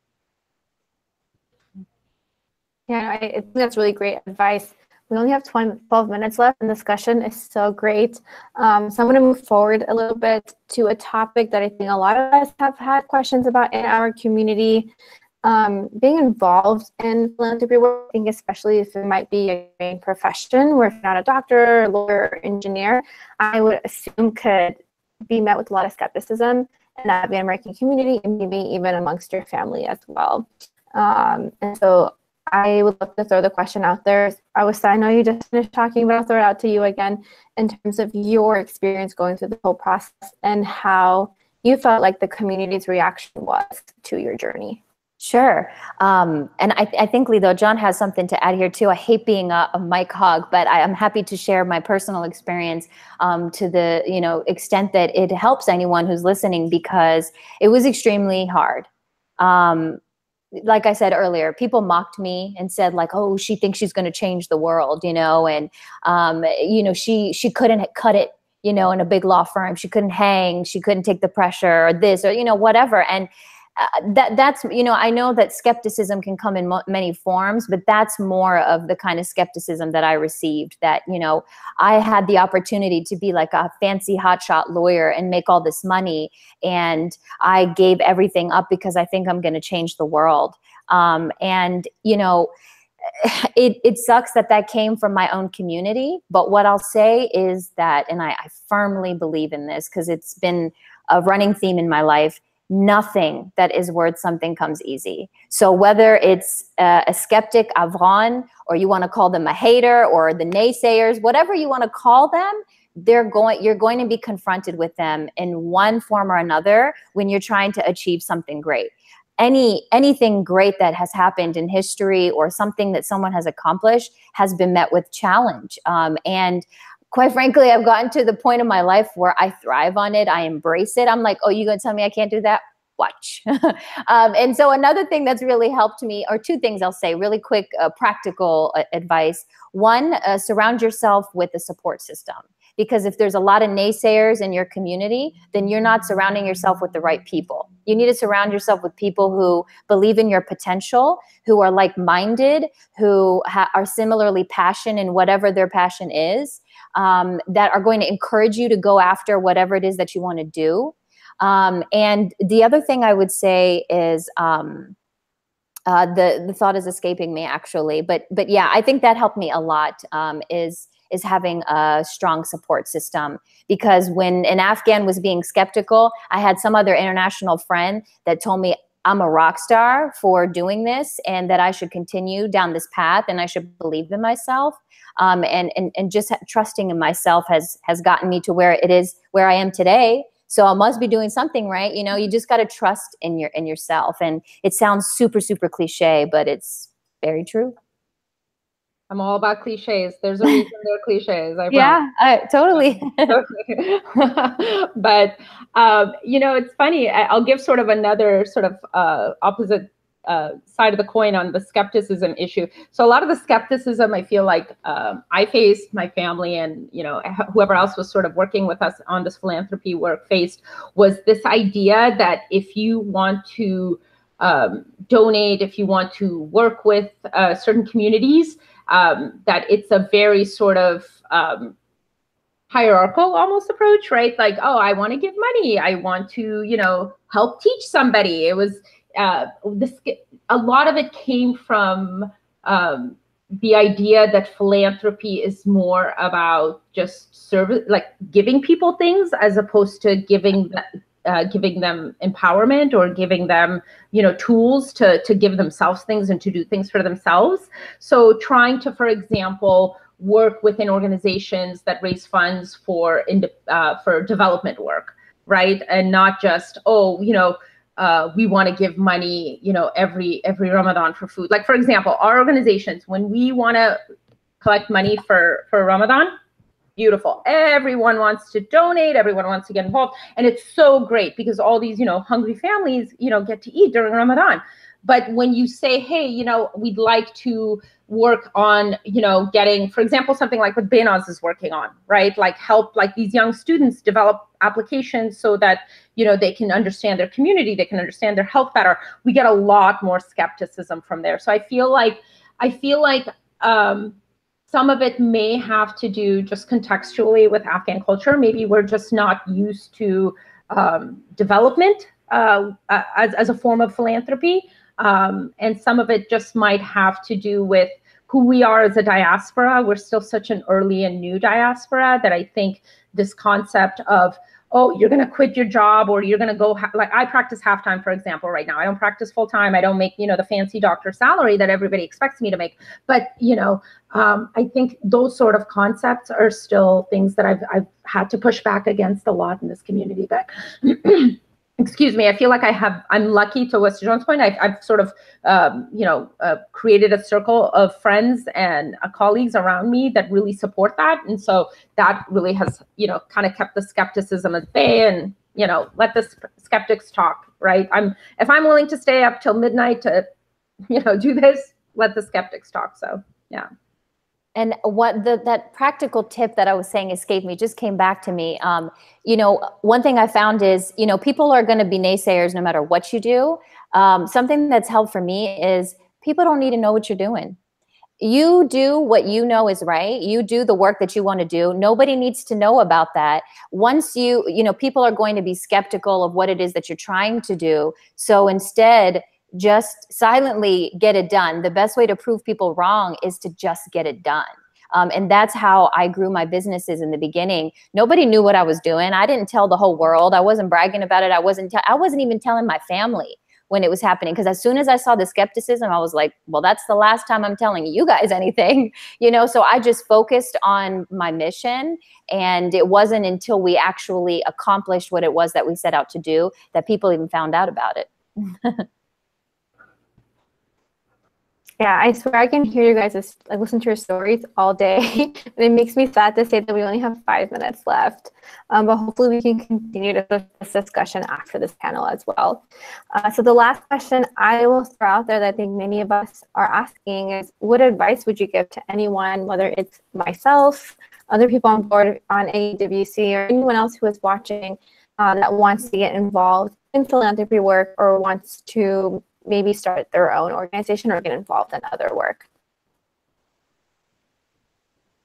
[SPEAKER 1] Yeah, I think that's really great advice. We only have 12 minutes left, and the discussion is so great. So I'm going to move forward a little bit to a topic that I think a lot of us have had questions about in our community. Being involved in philanthropy work, I think especially if it might be a profession where if you're not a doctor, lawyer, or engineer, I would assume could be met with a lot of skepticism in the Afghan-American community and maybe even amongst your family as well. And so I would love to throw the question out there. Awista, I know you just finished talking, but I'll throw it out to you again in terms of your experience going through the whole process and how you felt like the community's reaction was to your journey.
[SPEAKER 5] Sure. And I think, Leeda, John has something to add here too. I hate being a mic hog, but I am happy to share my personal experience to the, you know, extent that it helps anyone who's listening, because it was extremely hard. Like I said earlier, people mocked me and said like, oh, she thinks she's going to change the world, you know, and, you know, she couldn't cut it, you know, in a big law firm. She couldn't hang, she couldn't take the pressure or this or, you know, whatever. And that's, you know, I know that skepticism can come in many forms, but that's more of the kind of skepticism that I received, that, you know, I had the opportunity to be like a fancy hotshot lawyer and make all this money. And I gave everything up because I think I'm going to change the world. And, you know, it sucks that came from my own community. But what I'll say is that, and I firmly believe in this because it's been a running theme in my life, nothing that is worth something comes easy. So whether it's a skeptic, Afghan, or you want to call them a hater or the naysayers, whatever you want to call them, you're going to be confronted with them in one form or another when you're trying to achieve something great. Anything great that has happened in history or something that someone has accomplished has been met with challenge. And quite frankly, I've gotten to the point in my life where I thrive on it. I embrace it. I'm like, oh, you're going to tell me I can't do that? Watch. And so another thing that's really helped me, or 2 things I'll say really quick, practical advice. One, surround yourself with a support system. Because if there's a lot of naysayers in your community, then you're not surrounding yourself with the right people. You need to surround yourself with people who believe in your potential, who are like-minded, who are similarly passionate in whatever their passion is, that are going to encourage you to go after whatever it is that you want to do. And the other thing I would say is, the thought is escaping me actually, but yeah, I think that helped me a lot, is having a strong support system. Because when an Afghan was being skeptical, I had some other international friend that told me, I'm a rock star for doing this and that I should continue down this path and I should believe in myself. And just trusting in myself has gotten me to where it is, where I am today. So I must be doing something right. You know, you just got to trust in yourself. And it sounds super, super cliche, but it's very true.
[SPEAKER 4] I'm all about cliches. There's a reason they're cliches.
[SPEAKER 5] Totally.
[SPEAKER 4] But, you know, it's funny. I'll give sort of another sort of opposite side of the coin on the skepticism issue. So a lot of the skepticism I feel like I faced, my family, and, you know, whoever else was sort of working with us on this philanthropy work faced, was this idea that if you want to donate, if you want to work with certain communities, that it's a very sort of hierarchical almost approach, right? Like, oh, I want to give money. I want to, you know, help teach somebody. It was a lot of it came from the idea that philanthropy is more about just service, like giving people things, as opposed to giving them empowerment or giving them, you know, tools to give themselves things and to do things for themselves. So trying to, for example, work within organizations that raise funds for development work, right? And not just, oh, you know, we want to give money, you know, every Ramadan for food. Like, for example, our organizations, when we want to collect money for Ramadan, beautiful. Everyone wants to donate. Everyone wants to get involved. And it's so great because all these, you know, hungry families, you know, get to eat during Ramadan. But when you say, hey, you know, we'd like to work on, you know, getting, for example, something like what Behnaz is working on, right? Like help like these young students develop applications so that, you know, they can understand their community, they can understand their health better. We get a lot more skepticism from there. So I feel like some of it may have to do just contextually with Afghan culture. Maybe we're just not used to development as a form of philanthropy. And some of it just might have to do with who we are as a diaspora. We're still such an early and new diaspora that I think this concept of, oh, you're going to quit your job, or you're going to go, like I practice half-time, for example, right now. I don't practice full-time. I don't make, you know, the fancy doctor salary that everybody expects me to make. But, you know, I think those sort of concepts are still things that I've had to push back against a lot in this community. But excuse me, I feel like I'm lucky, to West John's point. I've sort of, you know, created a circle of friends and colleagues around me that really support that. And so that really has, you know, kind of kept the skepticism at bay, and, you know, let the skeptics talk, right? If I'm willing to stay up till midnight to, you know, do this, let the skeptics talk. So, yeah.
[SPEAKER 5] And what that practical tip that I was saying escaped me, just came back to me. You know, one thing I found is, you know, people are going to be naysayers no matter what you do. Something that's helped for me is people don't need to know what you're doing. You do what you know is right. You do the work that you want to do. Nobody needs to know about that. Once you know, people are going to be skeptical of what it is that you're trying to do. So instead, just silently get it done. The best way to prove people wrong is to just get it done. And that's how I grew my businesses in the beginning. Nobody knew what I was doing. I didn't tell the whole world. I wasn't bragging about it. I wasn't even telling my family when it was happening. Because as soon as I saw the skepticism, I was like, well, that's the last time I'm telling you guys anything, you know? So I just focused on my mission. And it wasn't until we actually accomplished what it was that we set out to do that people even found out about it.
[SPEAKER 1] Yeah, I swear I can hear you guys, I listen to your stories all day. And it makes me sad to say that we only have 5 minutes left. But hopefully we can continue this discussion after this panel as well. So the last question I will throw out there that I think many of us are asking is, what advice would you give to anyone, whether it's myself, other people on board on AAWC, or anyone else who is watching that wants to get involved in philanthropy work, or wants to maybe start their own organization or get involved in other work?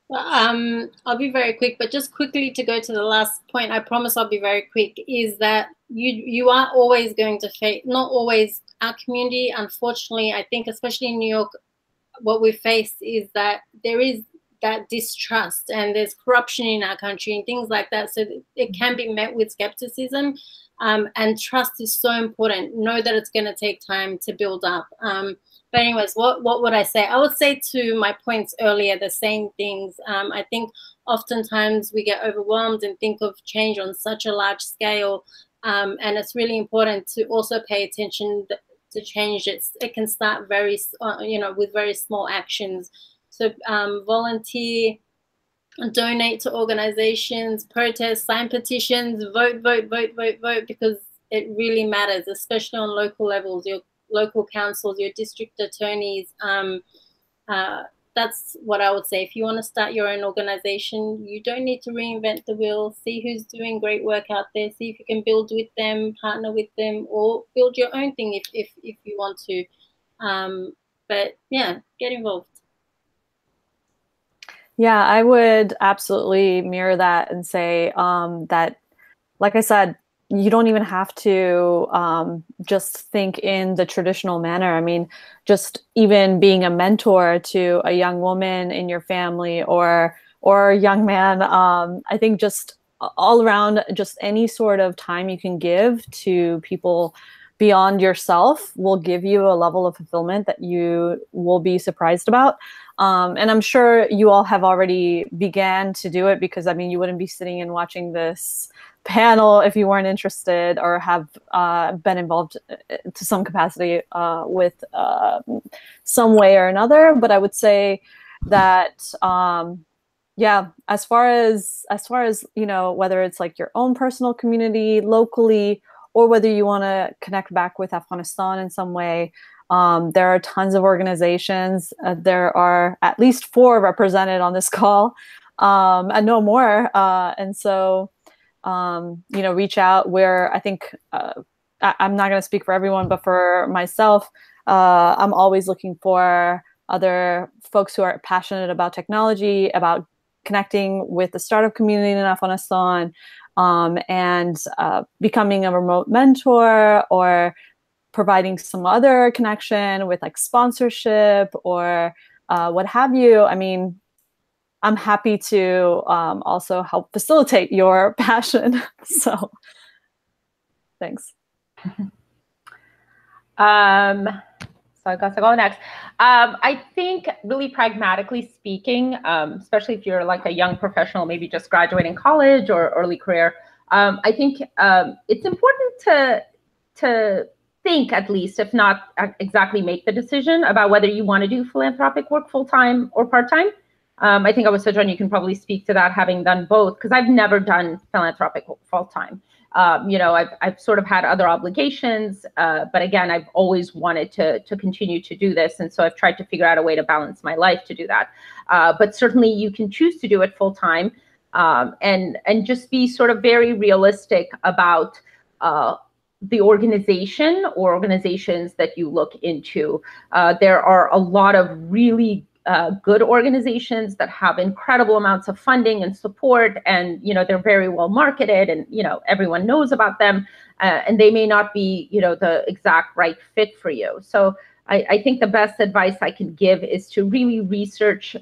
[SPEAKER 3] Well, I'll be very quick, but just quickly to go to the last point, I promise I'll be very quick, is that you are always going to face, not always, our community, unfortunately, I think especially in New York, what we face is that there is that distrust and there's corruption in our country and things like that. So it can be met with skepticism. And trust is so important. Know that it's going to take time to build up. But anyways, what would I say? I would say to my points earlier, the same things. I think oftentimes we get overwhelmed and think of change on such a large scale. And it's really important to also pay attention to change. It can start very, with very small actions. So volunteer, donate to organizations, protest, sign petitions, vote, because it really matters, especially on local levels, your local councils, your district attorneys. That's what I would say. If you want to start your own organization, you don't need to reinvent the wheel. See who's doing great work out there. See if you can build with them, partner with them, or build your own thing if you want to. But yeah, get involved.
[SPEAKER 2] Yeah, I would absolutely mirror that and say that, like I said, you don't even have to just think in the traditional manner. I mean, just even being a mentor to a young woman in your family or a young man, I think just all around, just any sort of time you can give to people beyond yourself will give you a level of fulfillment that you will be surprised about. And I'm sure you all have already began to do it, because I mean, you wouldn't be sitting and watching this panel if you weren't interested or have been involved to some capacity with some way or another. But I would say that yeah, as far as whether it's like your own personal community locally, or whether you want to connect back with Afghanistan in some way, there are tons of organizations. There are at least 4 represented on this call, and no more. And so, reach out. Where I think I'm not going to speak for everyone, but for myself, I'm always looking for other folks who are passionate about technology, about connecting with the startup community in Afghanistan, and becoming a remote mentor or providing some other connection with like sponsorship or what have you. I mean, I'm happy to also help facilitate your passion. So thanks.
[SPEAKER 4] So I guess I'll go next. I think really pragmatically speaking, especially if you're like a young professional, maybe just graduating college or early career, I think it's important to think, at least, if not exactly make the decision about whether you want to do philanthropic work full-time or part-time. I think Awista John, you can probably speak to that, having done both, because I've never done philanthropic full-time. I've sort of had other obligations, but again, I've always wanted to continue to do this. And so I've tried to figure out a way to balance my life to do that. But certainly you can choose to do it full time, and just be sort of very realistic about the organization or organizations that you look into. There are a lot of really good organizations that have incredible amounts of funding and support, and they're very well marketed, and everyone knows about them, and they may not be the exact right fit for you. So I think the best advice I can give is to really research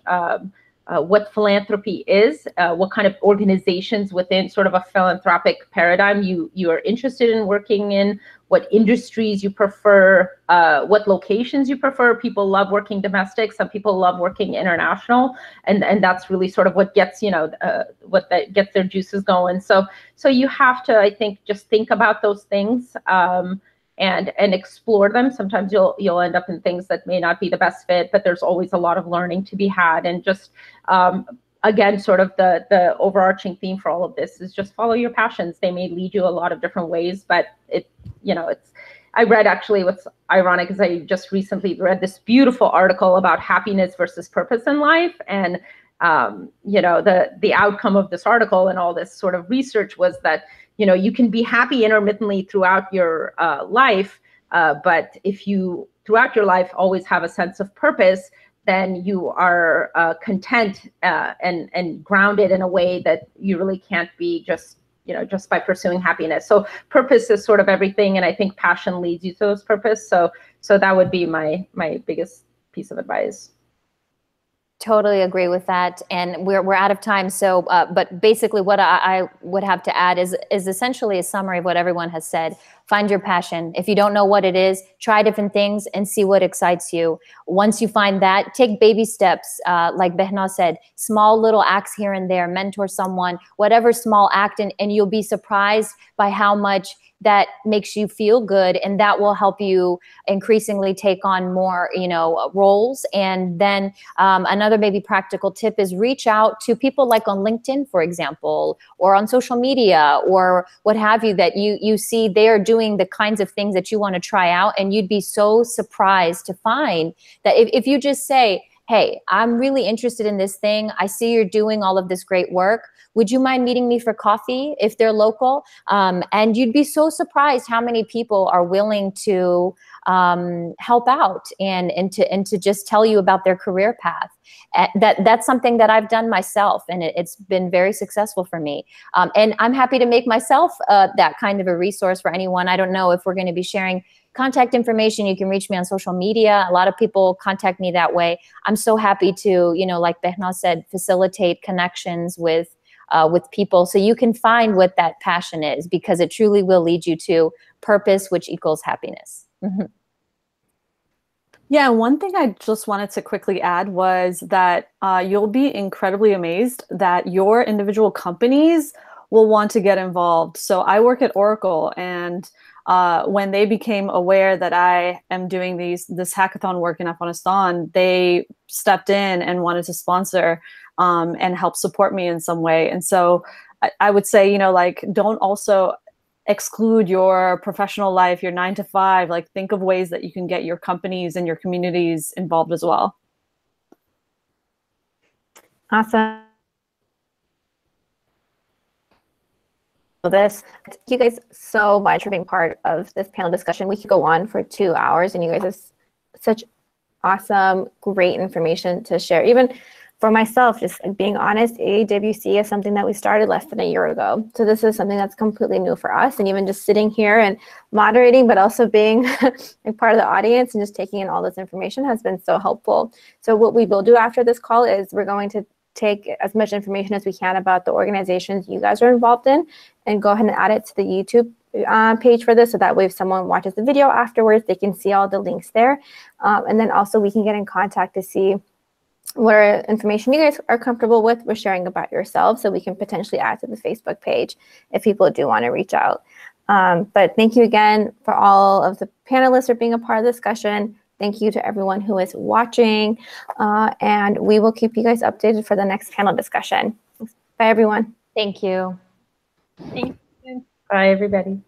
[SPEAKER 4] what philanthropy is, what kind of organizations within sort of a philanthropic paradigm you are interested in working in, what industries you prefer, what locations you prefer. People love working domestic, some people love working international, and that's really sort of what gets gets their juices going. So you have to, I think, just think about those things and explore them. Sometimes you'll end up in things that may not be the best fit, but there's always a lot of learning to be had. And just again, sort of the overarching theme for all of this is just follow your passions. They may lead you a lot of different ways, but I read, actually, what's ironic is I just recently read this beautiful article about happiness versus purpose in life. And the outcome of this article and all this sort of research was that you can be happy intermittently throughout your life, but if you throughout your life always have a sense of purpose, then you are content and grounded in a way that you really can't be just by pursuing happiness. So purpose is sort of everything, and I think passion leads you to those purpose. So that would be my biggest piece of advice.
[SPEAKER 5] Totally agree with that, and we're out of time. So, but basically, what I would have to add is essentially a summary of what everyone has said. Find your passion. If you don't know what it is, try different things and see what excites you. Once you find that, take baby steps. Like Behnaz said, small little acts here and there. Mentor someone, whatever small act, and you'll be surprised by how much that makes you feel good, and that will help you increasingly take on more, roles. And then another maybe practical tip is reach out to people like on LinkedIn, for example, or on social media or what have you, that you see they are doing the kinds of things that you want to try out. And you'd be so surprised to find that if you just say, hey, I'm really interested in this thing. I see you're doing all of this great work. Would you mind meeting me for coffee if they're local? And you'd be so surprised how many people are willing to help out and to just tell you about their career path. That's something that I've done myself, and it's been very successful for me. And I'm happy to make myself that kind of a resource for anyone. I don't know if we're going to be sharing contact information. You can reach me on social media. A lot of people contact me that way. I'm so happy to, like Behnaz said, facilitate connections with people, so you can find what that passion is, because it truly will lead you to purpose, which equals happiness. Mm-hmm.
[SPEAKER 2] Yeah, one thing I just wanted to quickly add was that you'll be incredibly amazed that your individual companies will want to get involved. So I work at Oracle, and when they became aware that I am doing this hackathon work in Afghanistan, they stepped in and wanted to sponsor and help support me in some way. And so I would say, don't also exclude your professional life, your 9 to 5. Like, think of ways that you can get your companies and your communities involved as well.
[SPEAKER 1] Awesome. Thank you guys so much for being part of this panel discussion. We could go on for 2 hours, and you guys have such awesome, great information to share. Even for myself, just being honest, AAWC is something that we started less than a year ago. So this is something that's completely new for us. And even just sitting here and moderating, but also being like part of the audience and just taking in all this information has been so helpful. So what we will do after this call is we're going to take as much information as we can about the organizations you guys are involved in and go ahead and add it to the YouTube page for this, so that way if someone watches the video afterwards, they can see all the links there. And then also we can get in contact to see what information you guys are comfortable with sharing about yourselves, so we can potentially add to the Facebook page if people do want to reach out. But thank you again for all of the panelists for being a part of the discussion. Thank you to everyone who is watching, and we will keep you guys updated for the next panel discussion. Bye, everyone.
[SPEAKER 5] Thank you.
[SPEAKER 3] Thank you.
[SPEAKER 4] Bye, everybody.